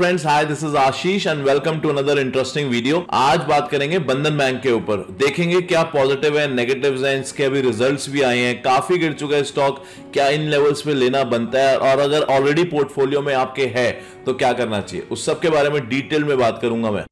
Friends, hi, this is Ashish and welcome to another interesting video. आज बात करेंगे बंधन बैंक के ऊपर। देखेंगे क्या पॉजिटिव है, नेगेटिव्स हैं, इसके अभी रिजल्ट्स भी आए हैं, काफी गिर चुका है स्टॉक, क्या इन लेवल्स पे लेना बनता है और अगर ऑलरेडी पोर्टफोलियो में आपके है तो क्या करना चाहिए, उस सब के बारे में डिटेल में बात करूंगा मैं।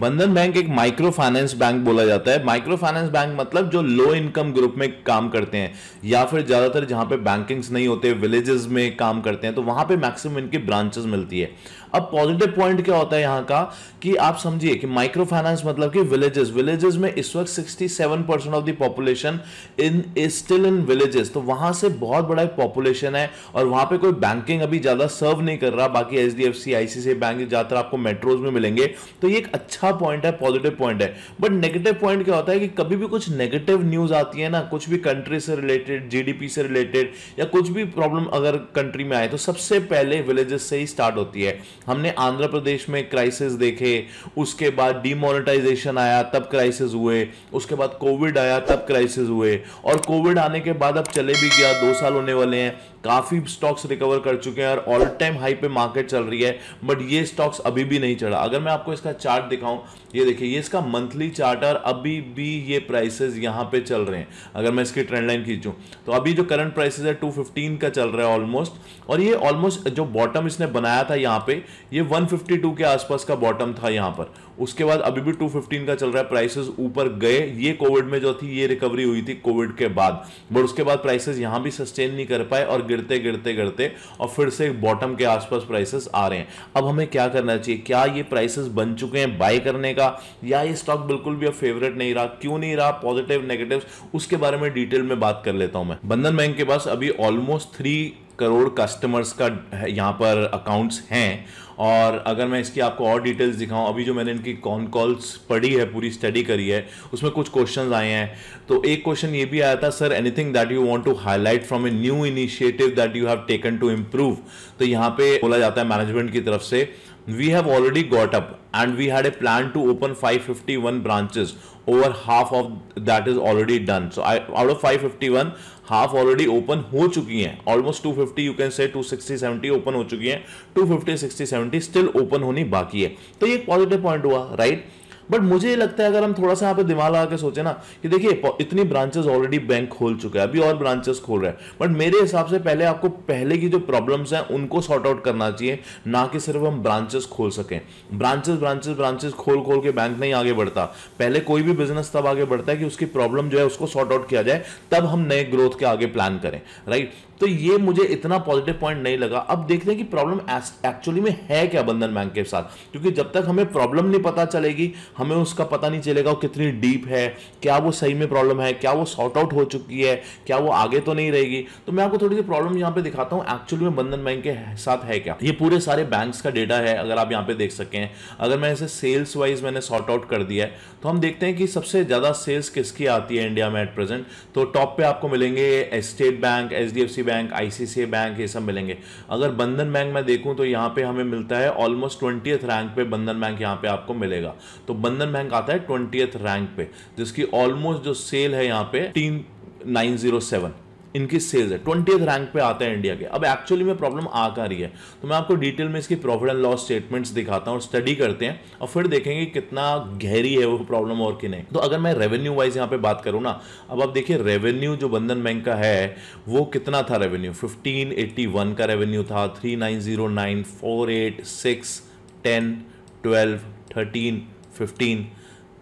बंधन बैंक एक माइक्रो फाइनेंस बैंक बोला जाता है। माइक्रो फाइनेंस बैंक मतलब जो लो इनकम ग्रुप में काम करते हैं या फिर ज्यादातर जहां पे बैंकिंग्स नहीं होते, विलेजेस में काम करते हैं, तो वहां पे मैक्सिमम इनकी ब्रांचेस मिलती है। अब पॉजिटिव पॉइंट क्या होता है यहां का कि आप समझिए कि माइक्रो फाइनेंस मतलब कि विलेजेस में इस वक्त 67% of the population is still in villages, तो वहां से बहुत बड़ा पॉपुलेशन है और वहां पे कोई बैंकिंग अभी ज्यादा सर्व नहीं कर रहा। बाकी एचडीएफसी, आईसीआईसीआई बैंक ज्यादातर आपको मेट्रोज में मिलेंगे, तो ये एक अच्छा पॉइंट है, पॉजिटिव पॉइंट है। बट नेगेटिव पॉइंट क्या होता है कि कभी भी कुछ नेगेटिव न्यूज आती है ना, कुछ भी कंट्री से रिलेटेड, जीडीपी से रिलेटेड या कुछ भी प्रॉब्लम अगर कंट्री में आए तो सबसे पहले विलेजेस से ही स्टार्ट होती है। हमने आंध्र प्रदेश में क्राइसिस देखे, उसके बाद डिमोनेटाइजेशन आया तब क्राइसिस हुए, उसके बाद कोविड आया तब क्राइसिस हुए, और कोविड आने के बाद अब चले भी गया, 2 साल होने वाले हैं, काफी स्टॉक्स रिकवर कर चुके हैं और ऑल टाइम हाई पे मार्केट चल रही है, बट ये स्टॉक्स अभी भी नहीं चढ़ा। अगर मैं आपको इसका चार्ट दिखाऊं, ये देखिए, ये इसका मंथली चार्ट और अभी भी ये प्राइसेस यहां पे चल रहे हैं। अगर मैं इसकी ट्रेंड लाइन खींचूं तो अभी जो करंट प्राइसेस है 215 का चल रहा है ऑलमोस्ट, और ये ऑलमोस्ट जो बॉटम इसने बनाया था यहां पे, ये 152 के आसपास का बॉटम था यहां पर। उसके बाद अभी भी 215 का चल रहा है, प्राइसेस ऊपर गए। ये कोविड में जो थी ये रिकवरी हुई थी कोविड के बाद, बट उसके बाद प्राइसेस यहां भी सस्टेन नहीं कर पाए और गिरते गिरते गिरते और फिर से बॉटम के आसपास प्राइसेस आ रहे हैं। अब हमें क्या करना चाहिए? क्या ये प्राइसेस बन चुके हैं बाय करने का, या ये स्टॉक बिल्कुल भी अब फेवरेट नहीं रहा? क्यों नहीं रहा? पॉजिटिव, नेगेटिव, उसके बारे में डिटेल में बात कर लेता हूं मैं। बंधन बैंक के पास अभी ऑलमोस्ट 3 करोड़ कस्टमर्स का यहां पर अकाउंट्स हैं, और अगर मैं इसकी आपको और डिटेल्स दिखाऊं, अभी जो मैंने इनकी कॉन कॉल्स पढ़ी है, पूरी स्टडी करी है, उसमें कुछ क्वेश्चंस आए हैं। तो एक क्वेश्चन ये भी आया था, sir anything that you want to highlight from a new initiative that you have taken to improve. तो यहाँ पे बोला जाता है मैनेजमेंट की तरफ से, we have already got up and we had a plan to open 551 branches, over half of that is already done. So out of 551, half already open हो चुकी हैं, almost 250 you can say 260-70 open हो चुकी हैं, 250, 60, 70 still open होनी बाकी है। तो ये पॉजिटिव पॉइंट हुआ, राइट? बट मुझे ये लगता है अगर हम थोड़ा सा यहाँ पे दिमाग लगा के सोचे ना कि देखिए इतनी ब्रांचेस ऑलरेडी बैंक खोल चुका है, अभी और ब्रांचेस खोल रहा है, बट मेरे हिसाब से पहले आपको पहले की जो प्रॉब्लम्स हैं उनको सॉर्ट आउट करना चाहिए, ना कि सिर्फ हम ब्रांचेस खोल सकें। ब्रांचेस खोल के बैंक नहीं आगे बढ़ता। पहले कोई भी बिजनेस तब आगे बढ़ता है कि उसकी प्रॉब्लम जो है उसको सॉर्ट आउट किया जाए, तब हम नए ग्रोथ के आगे प्लान करें, राइट? तो ये मुझे इतना पॉजिटिव पॉइंट नहीं लगा। अब देखते हैं कि प्रॉब्लम एक्चुअली में है क्या बंधन बैंक के साथ, क्योंकि जब तक हमें प्रॉब्लम नहीं पता चलेगी, हमें उसका पता नहीं चलेगा वो कितनी डीप है, क्या वो सही में प्रॉब्लम है, क्या वो सॉर्ट आउट हो चुकी है, क्या वो आगे तो नहीं रहेगी। तो मैं आपको थोड़ी सी प्रॉब्लम यहाँ पे दिखाता हूँ एक्चुअली में बंधन बैंक के साथ है क्या। ये पूरे सारे बैंक्स का डेटा है, अगर आप यहाँ पे देख सकें। अगर मैं इसे सेल्स वाइज मैंने सॉर्ट आउट कर दिया है, तो हम देखते हैं कि सबसे ज्यादा सेल्स किसकी आती है इंडिया में एट प्रेजेंट। तो टॉप पे आपको मिलेंगे state bank, HDFC bank, ICICI bank, ये सब मिलेंगे। अगर बंधन बैंक मैं देखूं तो यहाँ पे हमें मिलता है ऑलमोस्ट 20th रैंक पे बंधन बैंक यहाँ पे आपको मिलेगा। तो बंधन बैंक आता है 20th रैंक पे, जिसकी ऑलमोस्ट जो सेल है यहाँ पे 13907 इनकी सेल्स है, 20th रैंक पे आता है इंडिया के। अब एक्चुअली में प्रॉब्लम आ कर रही है, तो मैं आपको डिटेल में इसकी प्रॉफिट एंड लॉस स्टेटमेंट्स दिखाता हूँ और स्टडी करते हैं, और फिर देखेंगे कितना गहरी है वो प्रॉब्लम और कि नहीं। तो अगर मैं रेवेन्यू वाइज यहाँ पे बात करूँ ना, अब आप देखिए रेवेन्यू जो बंधन बैंक का है वो कितना था रेवेन्यू, 1581 का रेवेन्यू था, 3909, 48, 6, 10, 12, 13, 15,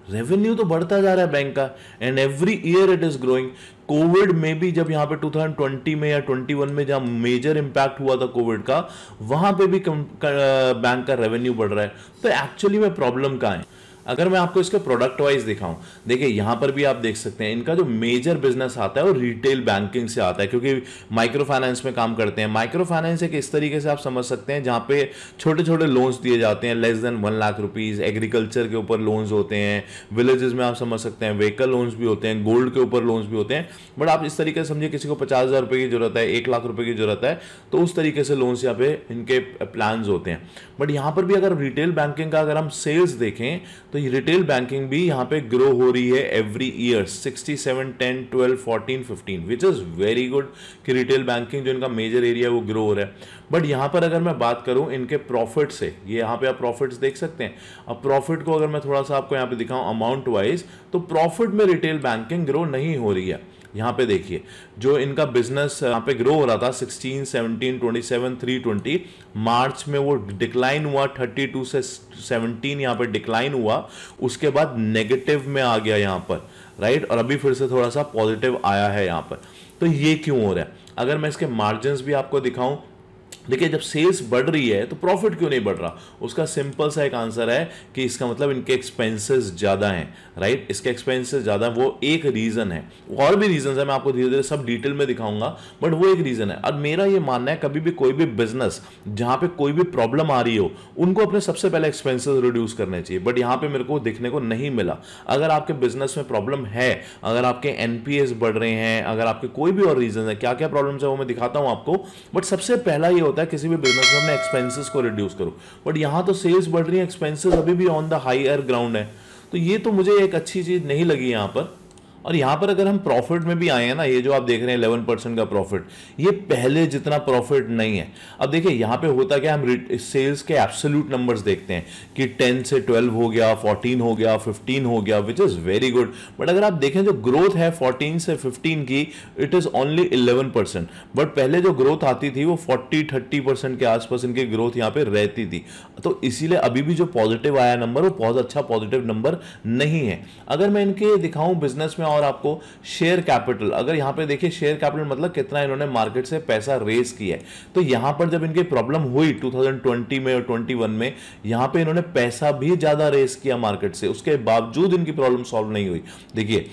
रेवेन्यू तो बढ़ता जा रहा है बैंक का, and every year it is growing. Covid में भी जब यहाँ पे 2020 में या 21 में जहाँ मेजर इंपैक्ट हुआ था कोविड का, वहां पे भी बैंक का रेवेन्यू बढ़ रहा है। तो एक्चुअली में प्रॉब्लम कहाँ है? अगर मैं आपको इसके प्रोडक्ट वाइज दिखाऊं, देखिए यहां पर भी आप देख सकते हैं इनका जो मेजर बिजनेस आता है वो रिटेल बैंकिंग से आता है, क्योंकि माइक्रो फाइनेंस में काम करते हैं। माइक्रो फाइनेंस एक इस तरीके से आप समझ सकते हैं जहां पे छोटे छोटे लोन्स दिए जाते हैं, less than 1 lakh rupees. Agriculture के ऊपर लोन्स होते हैं, विलेजेस में आप समझ सकते हैं व्हीकल लोन्स भी होते हैं, गोल्ड के ऊपर लोन्स भी होते हैं। बट आप इस तरीके से समझिए किसी को 50,000 रुपए की जरूरत है, 1 लाख रुपए की जरूरत है, तो उस तरीके से लोन्स यहाँ पे इनके प्लान होते हैं। बट यहाँ पर भी अगर रिटेल बैंकिंग का अगर हम सेल्स देखें तो ये रिटेल बैंकिंग भी यहाँ पे ग्रो हो रही है every year 67, 10, 12, 14, 15, which is very good कि रिटेल बैंकिंग जो इनका मेजर एरिया है वो ग्रो हो रहा है। बट यहाँ पर अगर मैं बात करूँ इनके प्रॉफिट से, ये यहाँ पे आप प्रॉफिट्स देख सकते हैं। अब प्रॉफिट को अगर मैं थोड़ा सा आपको यहाँ पे दिखाऊं अमाउंट वाइज, तो प्रॉफिट में रिटेल बैंकिंग ग्रो नहीं हो रही है। यहाँ पे देखिए जो इनका बिजनेस यहाँ पे ग्रो हो रहा था 16, 17, 27, 320, मार्च में वो डिक्लाइन हुआ 32 से 17 यहाँ पे डिक्लाइन हुआ, उसके बाद नेगेटिव में आ गया यहाँ पर, राइट, और अभी फिर से थोड़ा सा पॉजिटिव आया है यहाँ पर। तो ये क्यों हो रहा है? अगर मैं इसके मार्जिन्स भी आपको दिखाऊं, देखिए जब सेल्स बढ़ रही है तो प्रॉफिट क्यों नहीं बढ़ रहा? उसका सिंपल सा एक आंसर है कि इसका मतलब इनके एक्सपेंसेस ज़्यादा हैं, राइट, इसके एक्सपेंसेस ज़्यादा, वो एक रीज़न है। और भी रीजन है, मैं आपको धीरे धीरे सब डिटेल में दिखाऊंगा, बट वो एक रीज़न है। और मेरा ये मानना है कभी भी कोई भी बिजनेस जहाँ पे कोई भी प्रॉब्लम आ रही हो, उनको अपने सबसे पहले एक्सपेंसेस रिड्यूस करने चाहिए, बट यहाँ पे मेरे को देखने को नहीं मिला। अगर आपके बिजनेस में प्रॉब्लम है, अगर आपके एनपीएस बढ़ रहे हैं, अगर आपके कोई भी और रीजन है, क्या क्या प्रॉब्लम्स है वो मैं दिखाता हूँ आपको, बट सबसे पहला ये होता है किसी भी बिजनेस में अपने एक्सपेंसेस को रिड्यूस करो। बट यहां तो सेल्स बढ़ रही है, एक्सपेंसेस अभी भी ऑन द हायर ग्राउंड है, तो ये तो मुझे एक अच्छी चीज नहीं लगी यहां पर। और यहां पर अगर हम प्रॉफिट में भी आए हैं ना, ये जो आप देख रहे हैं 11% का प्रॉफिट, ये पहले जितना प्रॉफिट नहीं है। अब देखिए यहां पे होता क्या, हम सेल्स के एब्सोल्यूट नंबर्स देखते हैं कि 10 से 12 हो गया, 14 हो गया, 15 हो गया, which is very good. But अगर आप देखें जो ग्रोथ है 14 से 15 की, इट इज ओनली 11%। बट पहले जो ग्रोथ आती थी वो 40-30% के आसपास इनकी ग्रोथ यहां पे रहती थी। तो इसीलिए अभी भी जो पॉजिटिव आया नंबर, वो बहुत अच्छा पॉजिटिव नंबर नहीं है। अगर मैं इनके दिखाऊं बिजनेस में और आपको शेयर कैपिटल, अगर यहां पे देखिए शेयर कैपिटल मतलब कितना इन्होंने मार्केट से पैसा रेज किया है, तो यहां पर जब इनकी प्रॉब्लम हुई 2020 में और 21 में, यहां पे इन्होंने पैसा भी ज्यादा रेज किया मार्केट से, उसके बावजूद इनकी प्रॉब्लम सॉल्व नहीं हुई। देखिए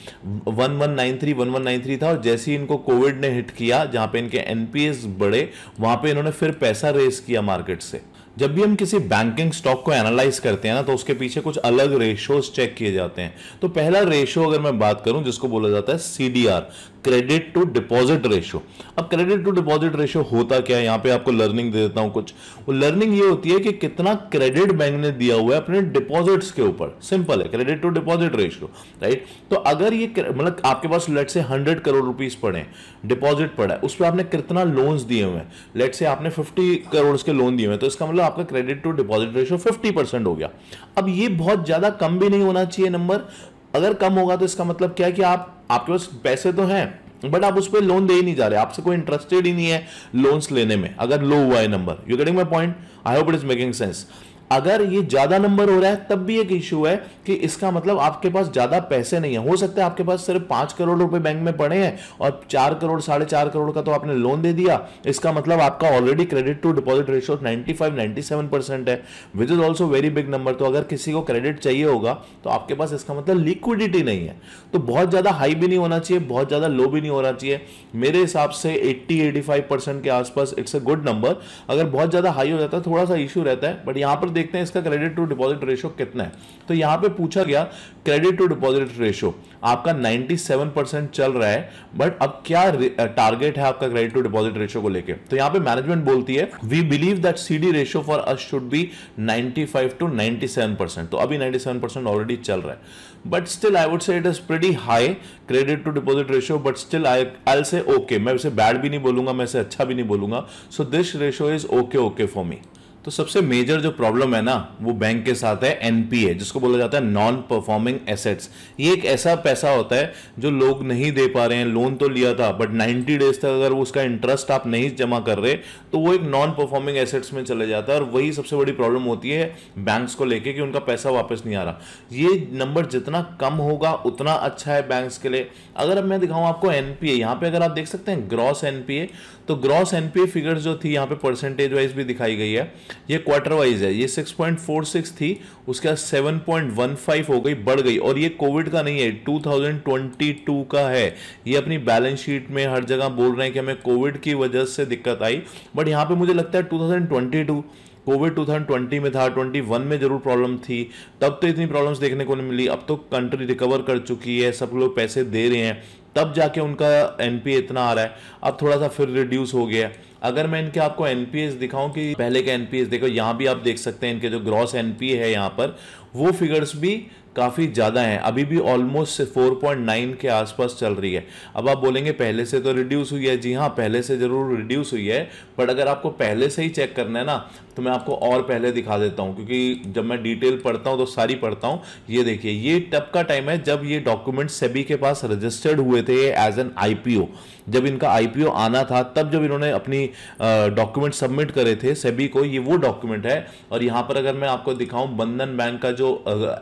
1193 था, और जैसे ही इनको कोविड ने हिट किया, जहां पे इनके एनपीएस बढ़े, वहां पे इन्होंने फिर पैसा रेज किया मार्केट से। जब भी हम किसी बैंकिंग स्टॉक को एनालाइज करते हैं ना, तो उसके पीछे कुछ अलग रेशोज चेक किए जाते हैं। तो पहला रेशो अगर मैं बात करूं, जिसको बोला जाता है CDR, credit to deposit ratio. अब क्रेडिट टू डिपॉजिट रेशो होता क्या है, यहां पे आपको लर्निंग दे देता हूं कुछ। वो लर्निंग ये होती है कि कितना क्रेडिट बैंक ने दिया हुआ है अपने डिपॉजिट्स के ऊपर। सिंपल है, credit to deposit ratio, right. तो अगर ये मतलब आपके पास लेट से 100 करोड़ रुपीस पड़े, डिपॉजिट पड़ा है, उस पर आपने कितना लोन्स दिए हुए हैं, लेट से आपने 50 करोड़ के लोन दिए हुए हैं, तो इसका मतलब आपका क्रेडिट टू डिपॉजिट रेशो 50% हो गया। अब ये बहुत ज्यादा कम भी नहीं होना चाहिए नंबर। अगर कम होगा तो इसका मतलब क्या है कि आपके पास पैसे तो हैं, बट आप उस पर लोन दे ही नहीं जा रहे, आपसे कोई इंटरेस्टेड ही नहीं है लोन्स लेने में, अगर लो हुआ है number. You getting my point? I hope it is making sense. अगर ये ज्यादा नंबर हो रहा है, तब भी एक इश्यू है कि इसका मतलब आपके पास ज्यादा पैसे नहीं है। हो सकता है आपके पास सिर्फ 5 करोड़ रुपए बैंक में पड़े हैं और 4 करोड़ 4.5 करोड़ का तो आपने लोन दे दिया। इसका मतलब आपका already credit to deposit ratio 95-97% है, which is also very big number. तो अगर किसी को क्रेडिट चाहिए होगा तो आपके पास इसका मतलब लिक्विडिटी नहीं है। तो बहुत ज्यादा हाई भी नहीं होना चाहिए, बहुत ज्यादा लो भी नहीं होना चाहिए। मेरे हिसाब से 80-85% के आसपास इट्स अ गुड नंबर। अगर बहुत ज्यादा हाई हो जाता है थोड़ा सा इश्यू रहता है। बट यहां पर देखते हैं इसका क्रेडिट टू डिपॉजिट रेशो कितना है। तो यहां पे पूछा गया क्रेडिट टू डिपॉजिट रेशो आपका 97% चल रहा है, बट अब क्या टारगेट है आपका क्रेडिट टू डिपॉजिट रेशो को लेके? तो यहां पे मैनेजमेंट बोलती है we believe that CD ratio for us should be 95-97%। तो अभी 97% ऑलरेडी चल रहा है, but still I would say it is pretty high credit to deposit ratio, but still I will say okay. मैं इसे बैड भी नहीं बोलूंगा, मैं इसे अच्छा भी नहीं बोलूंगा। So this ratio is okay for me. तो सबसे मेजर जो प्रॉब्लम है ना, वो बैंक के साथ है एनपीए, जिसको बोला जाता है नॉन परफॉर्मिंग एसेट्स। ये एक ऐसा पैसा होता है जो लोग नहीं दे पा रहे हैं, लोन तो लिया था बट 90 डेज तक अगर उसका इंटरेस्ट आप नहीं जमा कर रहे तो वो एक नॉन परफॉर्मिंग एसेट्स में चले जाता है। और वही सबसे बड़ी प्रॉब्लम होती है बैंक्स को लेके कि उनका पैसा वापस नहीं आ रहा। ये नंबर जितना कम होगा उतना अच्छा है बैंक्स के लिए। अगर अब मैं दिखाऊं आपको एनपीए, यहाँ पे अगर आप देख सकते हैं ग्रॉस एनपीए, तो ग्रॉस एनपीए फिगर्स जो थी यहाँ पे परसेंटेज वाइज भी दिखाई गई है। ये क्वार्टर वाइज है, ये 6.46 थी, उसके बाद 7.15 हो गई, बढ़ गई। और ये कोविड का नहीं है, 2022 का है। ये अपनी बैलेंस शीट में हर जगह बोल रहे हैं कि हमें कोविड की वजह से दिक्कत आई, बट यहाँ पे मुझे लगता है 2022, कोविड 2020 में था, 21 में जरूर प्रॉब्लम थी, तब तो इतनी प्रॉब्लम्स देखने को नहीं मिली। अब तो कंट्री रिकवर कर चुकी है, सब लोग पैसे दे रहे हैं, तब जाके उनका एनपीए इतना आ रहा है। अब थोड़ा सा फिर रिड्यूस हो गया। अगर मैं इनके आपको एनपीएस दिखाऊं कि पहले के एनपीएस देखो, यहां भी आप देख सकते हैं इनके जो ग्रॉस एनपीए है यहां पर, वो फिगर्स भी काफ़ी ज़्यादा हैं, अभी भी ऑलमोस्ट 4.9 के आसपास चल रही है। अब आप बोलेंगे पहले से तो रिड्यूस हुई है, जी हाँ पहले से ज़रूर रिड्यूस हुई है, बट अगर आपको पहले से ही चेक करना है ना तो मैं आपको और पहले दिखा देता हूँ, क्योंकि जब मैं डिटेल पढ़ता हूँ तो सारी पढ़ता हूँ। ये देखिए, ये तब का टाइम है जब ये डॉक्यूमेंट सेबी के पास रजिस्टर्ड हुए थे एज एन आईपीओ। जब इनका आईपीओ आना था तब जब इन्होंने अपनी डॉक्यूमेंट सबमिट करे थे सेबी को, ये वो डॉक्यूमेंट है। और यहाँ पर अगर मैं आपको दिखाऊं, बंधन बैंक का जो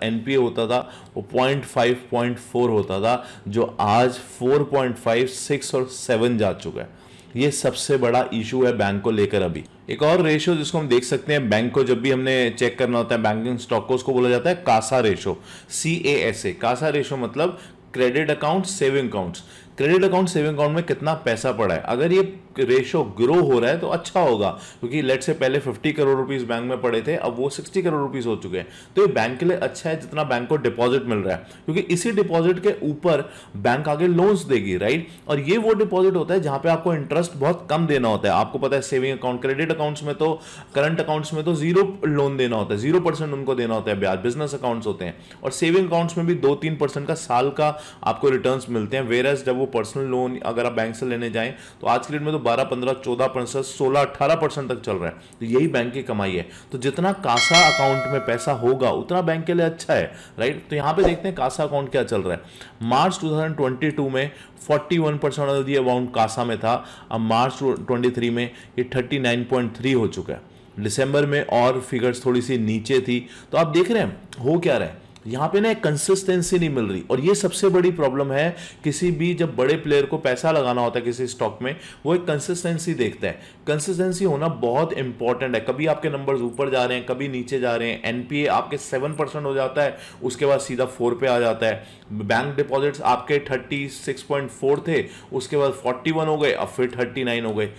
एनपीए होता था वो 0.5 0.4 होता था, जो आज 4.5 6 और 7 जा चुका है। ये सबसे बड़ा इशू है बैंक को लेकर। अभी एक और रेशो जिसको हम देख सकते हैं बैंक को जब भी हमने चेक करना होता है बैंकिंग स्टॉक को, उसको बोला जाता है CASA ratio, CASA। CASA ratio मतलब credit account saving accounts. Credit account saving account में कितना पैसा पड़ा है, अगर ये रेशो ग्रो हो रहा है तो अच्छा होगा, क्योंकि लेट से पहले 50 करोड़ रुपीस बैंक में पड़े थे, अब वो 60 करोड़ रुपीस हो चुके हैं। तो ये बैंक के लिए अच्छा है जितना बैंक को डिपॉजिट मिल रहा है, क्योंकि इसी डिपॉजिट के ऊपर बैंक आगे लोन्स देगी, राइट। और ये वो डिपॉजिट होता है जहां पे आपको इंटरेस्ट बहुत कम देना होता है। आपको पता है सेविंग अकाउंट, क्रेडिट अकाउंट्स में तो, करंट अकाउंट्स में तो 0 लोन देना होता है, 0% उनको देना होता है ब्याज, बिजनेस अकाउंट्स होते हैं। और सेविंग अकाउंट्स में भी 2-3% का साल का आपको रिटर्न्स मिलते हैं। वेरएस जब वो पर्सनल लोन अगर आप बैंक से लेने जाएं तो आज के डेट में तो 12-15-14%, 16-18% तक चल रहा है। तो यही बैंक की कमाई है। तो जितना कासा अकाउंट में पैसा होगा उतना बैंक के लिए अच्छा है, राइट। तो यहां पे देखते हैं कासा अकाउंट क्या चल रहा है। मार्च 2022 में 41% ऑफ द अमाउंट कासा में था, अब मार्च 23 में ये 39.3 हो चुका है। दिसंबर में और फिगर्स थोड़ी सी नीचे थी। तो आप देख रहे हैं हो क्या रहा है, यहां पे ना एक कंसिस्टेंसी नहीं मिल रही। और ये सबसे बड़ी प्रॉब्लम है, किसी भी जब बड़े प्लेयर को पैसा लगाना होता है किसी स्टॉक में, वो एक कंसिस्टेंसी देखता है। कंसिस्टेंसी होना बहुत इंपॉर्टेंट है। कभी आपके नंबर्स ऊपर जा रहे हैं, कभी नीचे जा रहे हैं। एनपीए आपके 7% हो जाता है, उसके बाद सीधा 4 पे आ जाता है। बैंक डिपॉजिट्स आपके 36.4 थे, उसके बाद 41 हो गए, अब फिर 39 हो गए।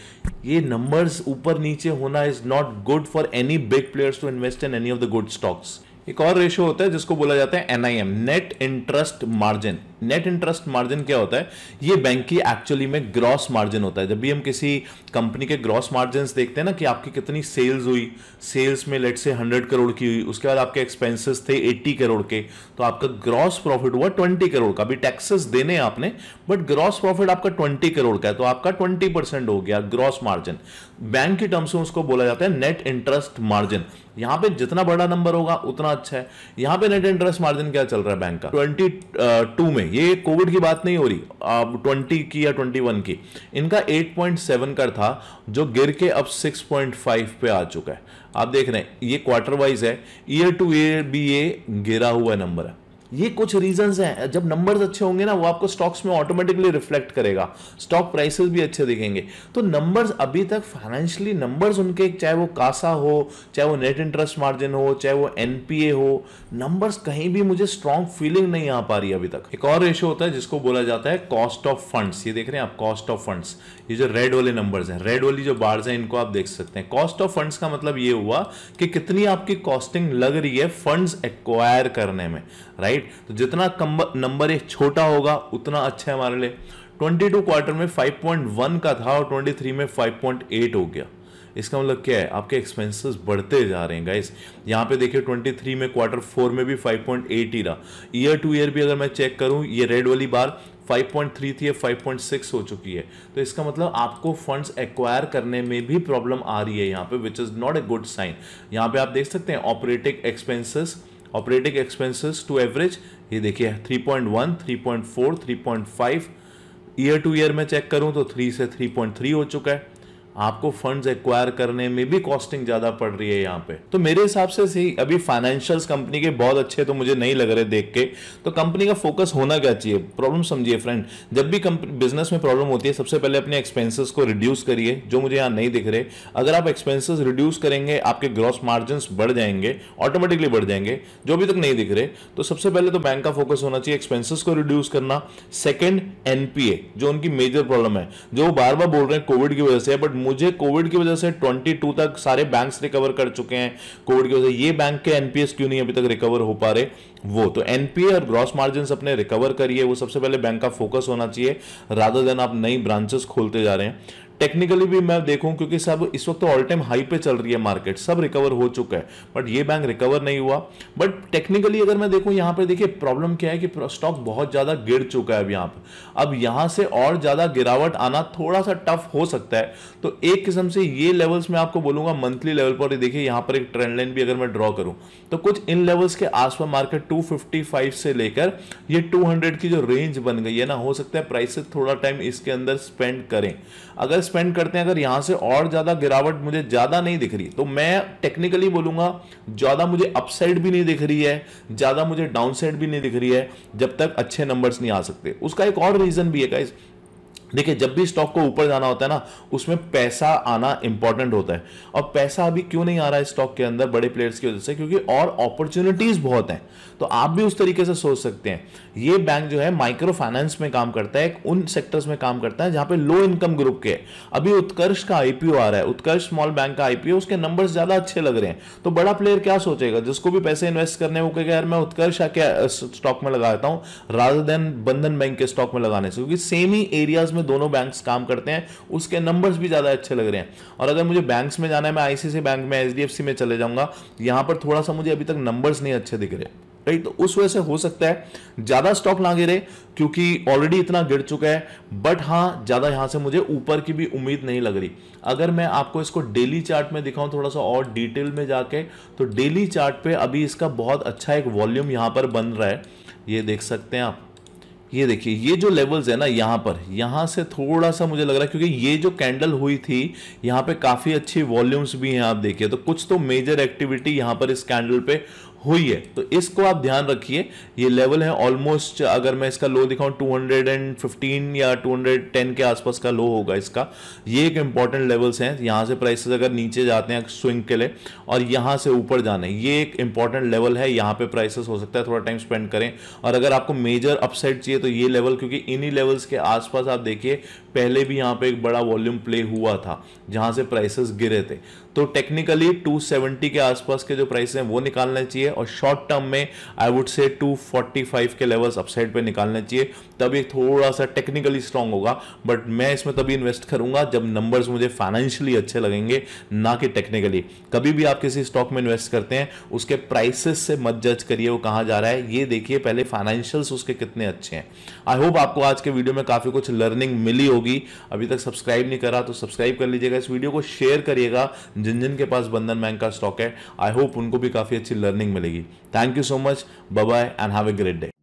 ये नंबर्स ऊपर नीचे होना is not good for any big players to invest in any of the good stocks. एक और रेशो होता है जिसको बोला जाता है NIM, net interest margin. Net interest margin क्या होता है, ये बैंक की एक्चुअली में ग्रॉस मार्जिन होता है। जब भी हम किसी कंपनी के ग्रॉस मार्जिन देखते हैं ना कि आपकी कितनी सेल्स हुई, सेल्स में लेट से 100 करोड़ की हुई, उसके बाद आपके एक्सपेंसेस थे 80 करोड़ के, तो आपका ग्रॉस प्रॉफिट हुआ 20 करोड़ का। भी टैक्सेस देने आपने, बट ग्रॉस प्रॉफिट आपका 20 करोड़ का है, तो आपका 20% हो गया ग्रॉस मार्जिन। बैंक की टर्म्स में उसको बोला जाता है नेट इंटरेस्ट मार्जिन। यहां पे जितना बड़ा नंबर होगा उतना अच्छा है। यहां पे नेट इंटरेस्ट मार्जिन क्या चल रहा है बैंक का 22 में, ये कोविड की बात नहीं हो रही, अब 20 की या 21 की, इनका 8.7 का था, जो गिर के अब 6.5 पे आ चुका है। आप देख रहे हैं ये क्वार्टर वाइज है, ईयर टू ईयर भी ये गिरा हुआ नंबर है। ये कुछ रीजंस हैं, जब नंबर्स अच्छे होंगे ना वो आपको स्टॉक्स में ऑटोमेटिकली रिफ्लेक्ट करेगा, स्टॉक प्राइसेस भी अच्छे दिखेंगे। तो नंबर्स अभी तक फाइनेंशियली नंबर्स उनके, चाहे वो कासा हो, चाहे वो नेट इंटरेस्ट मार्जिन हो, चाहे वो एनपीए हो, नंबर्स कहीं भी मुझे स्ट्रॉन्ग फीलिंग नहीं आ पा रही अभी तक। एक और रेशो होता है जिसको बोला जाता है कॉस्ट ऑफ फंड्स। ये देख रहे हैं आप कॉस्ट ऑफ फंड्स, ये जो रेड वाले नंबर्स हैं, रेड वाली जो बार्स हैं, इनको आप देख सकते हैं। कॉस्ट ऑफ फंड्स का मतलब ये हुआ कि कितनी आपकी कॉस्टिंग लग रही है फंड्स एक्वायर करने में, राइट। तो जितना नंबर एक छोटा होगा उतना अच्छा है हमारे लिए। 22 क्वार्टर में 5.1 का था और 23 में 5.8 हो गया। इसका मतलब क्या है, आपके एक्सपेंसेस बढ़ते जा रहे हैं गाइस। यहां पे देखिए 23 में क्वार्टर 4 में भी 5.8 ही रहा। ईयर टू ईयर भी अगर मैं चेक करूं, ये रेड वाली बार 5.3 थी, 5.6 हो चुकी है। तो इसका मतलब आपको फंड्स एक्वायर करने में भी प्रॉब्लम आ रही है यहाँ पे, which is not a good sign. यहाँ पे आप देख सकते हैं ऑपरेटिंग एक्सपेंसेस टू एवरेज, ये देखिए 3.1, 3.4, 3.5। ईयर टू ईयर में चेक करूं तो 3 से 3.3 हो चुका है। आपको फंड्स एक्वायर करने में भी कॉस्टिंग ज्यादा पड़ रही है यहाँ पे। तो मेरे हिसाब से सही अभी फाइनेंशियल्स कंपनी के बहुत अच्छे तो मुझे नहीं लग रहे देख के। तो कंपनी का फोकस होना क्या चाहिए, प्रॉब्लम समझिए फ्रेंड, जब भी बिजनेस में प्रॉब्लम होती है सबसे पहले अपने एक्सपेंसेस को रिड्यूस करिए, जो मुझे यहाँ नहीं दिख रहे। अगर आप एक्सपेंसेस रिड्यूस करेंगे आपके ग्रॉस मार्जिन बढ़ जाएंगे, ऑटोमेटिकली बढ़ जाएंगे, जो अभी तक नहीं दिख रहे। तो सबसे पहले तो बैंक का फोकस होना चाहिए एक्सपेंसेस को रिड्यूस करना। सेकेंड एनपीए, जो उनकी मेजर प्रॉब्लम है, जो बार बार बोल रहे हैं कोविड की वजह से, बट मुझे कोविड की वजह से 22 तक सारे बैंक्स रिकवर कर चुके हैं कोविड की वजह से, ये बैंक के एनपीएस क्यों नहीं अभी तक रिकवर हो पा रहे? वो तो एनपीए और ग्रॉस मार्जिन अपने रिकवर करिए, वो सबसे पहले बैंक का फोकस होना चाहिए, रादर देन आप नई ब्रांचेस खोलते जा रहे हैं। टेक्निकली भी मैं देखूं, क्योंकि सब इस वक्त तो ऑल टाइम हाई पे चल रही है मार्केट, सब रिकवर हो चुका है, बट ये बैंक रिकवर नहीं हुआ। बट टेक्निकली अगर मैं देखूं, यहां पे देखिए प्रॉब्लम क्या है कि स्टॉक बहुत ज्यादा गिर चुका है अब यहां पे। अब यहां से और ज्यादा गिरावट आना थोड़ा सा टफ हो सकता है। तो एक किस्म से ये लेवल्स मैं आपको बोलूंगा मंथली लेवल पर, देखिए यहां पर एक ट्रेंड लाइन भी अगर मैं ड्रॉ करूं तो कुछ इन लेवल्स के आसपास मार्केट 255 से लेकर ये 200 की जो रेंज बन गई है ना, हो सकता है प्राइसेस थोड़ा टाइम इसके अंदर स्पेंड करें। अगर स्पेंड करते हैं, अगर यहां से और ज्यादा गिरावट मुझे ज्यादा नहीं दिख रही, तो मैं टेक्निकली बोलूंगा ज्यादा मुझे अपसाइड भी नहीं दिख रही है, ज्यादा मुझे डाउनसाइड भी नहीं दिख रही है, जब तक अच्छे नंबर्स नहीं आ सकते। उसका एक और रीजन भी है गाइस, देखिए जब भी स्टॉक को ऊपर जाना होता है ना, उसमें पैसा आना इंपॉर्टेंट होता है। और पैसा अभी क्यों नहीं आ रहा है स्टॉक के अंदर बड़े प्लेयर्स की वजह से? क्योंकि और अपॉर्चुनिटीज बहुत हैं। तो आप भी उस तरीके से सोच सकते हैं। ये बैंक जो है माइक्रो फाइनेंस में काम करता है, उन सेक्टर्स में काम करता है जहां पे लो इनकम ग्रुप के। अभी उत्कर्ष का आईपीओ आ रहा है, उत्कर्ष स्मॉल बैंक का आईपीओ, उसके नंबर्स ज्यादा अच्छे लग रहे हैं। तो बड़ा प्लेयर क्या सोचेगा? जिसको भी पैसे इन्वेस्ट करने, वो कहेगा यार मैं उत्कर्ष के स्टॉक में लगाता हूं रादर देन बंधन बैंक के स्टॉक में लगाने से, क्योंकि सेम ही एरियाज में दोनों बैंक्स काम करते हैं, उसके नंबर्स भी ज्यादा अच्छे लग रहे हैं। और अगर मुझे बैंक्स में जाना है, मैं आईसीआईसीआई बैंक में, एचडीएफसी में चले जाऊंगा, यहां पर थोड़ा सा मुझे अभी तक नंबर्स नहीं अच्छे दिख रहे, राइट? तो उस वजह से हो सकता है ज्यादा स्टॉक ना गिरे, क्योंकि ऑलरेडी इतना गिर चुका है। बट हां, ज्यादा यहां से मुझे ऊपर की भी उम्मीद नहीं लग रही। अगर मैं आपको इसको डेली चार्ट में दिखाऊं थोड़ा सा और डिटेल में जाके, तो डेली चार्ट पे अभी इसका बहुत अच्छा एक वॉल्यूम यहां पर बन रहा है, ये देख सकते हैं आप। ये देखिए, ये जो लेवल्स है ना, यहां पर, यहां से थोड़ा सा मुझे लग रहा है, क्योंकि ये जो कैंडल हुई थी यहां पे काफी अच्छी वॉल्यूम्स भी हैं, आप देखिए, तो कुछ तो मेजर एक्टिविटी यहां पर इस कैंडल पे हुई है। तो इसको आप ध्यान रखिए। ये लेवल है ऑलमोस्ट, अगर मैं इसका लो दिखाऊं 215 या 210 के आसपास का लो होगा इसका। ये एक इंपॉर्टेंट लेवल्स हैं। यहां से प्राइसेस अगर नीचे जाते हैं स्विंग के लिए, और यहां से ऊपर जाने, ये एक इंपॉर्टेंट लेवल है। यहां पे प्राइसेस हो सकता है थोड़ा टाइम स्पेंड करें। और अगर आपको मेजर अपसाइड चाहिए तो ये लेवल, क्योंकि इन्हीं लेवल्स के आसपास आप देखिए पहले भी यहां पे एक बड़ा वॉल्यूम प्ले हुआ था जहां से प्राइसेस गिरे थे। तो टेक्निकली 270 के आसपास के जो प्राइस हैं वो निकालने चाहिए, और शॉर्ट टर्म में आई वुड से 245 के लेवल्स अपसाइड पे निकालने चाहिए, तब ये थोड़ा सा टेक्निकली स्ट्रांग होगा। बट मैं इसमें तभी इन्वेस्ट करूंगा जब नंबर्स मुझे फाइनेंशियली अच्छे लगेंगे, ना कि टेक्निकली। कभी भी आप किसी स्टॉक में इन्वेस्ट करते हैं, उसके प्राइसेस से मत जज करिए वो कहां जा रहा है, ये देखिए पहले फाइनेंशियल्स उसके कितने अच्छे हैं। आई होप आपको आज के वीडियो में काफी कुछ लर्निंग मिली होगी। अभी तक सब्सक्राइब नहीं करा तो सब्सक्राइब कर लीजिएगा, इस वीडियो को शेयर करिएगा जिन जिन के पास बंधन बैंक का स्टॉक है। आई होप उनको भी काफी अच्छी लर्निंग मिलेगी। Thank you so much, bye bye and have a great day.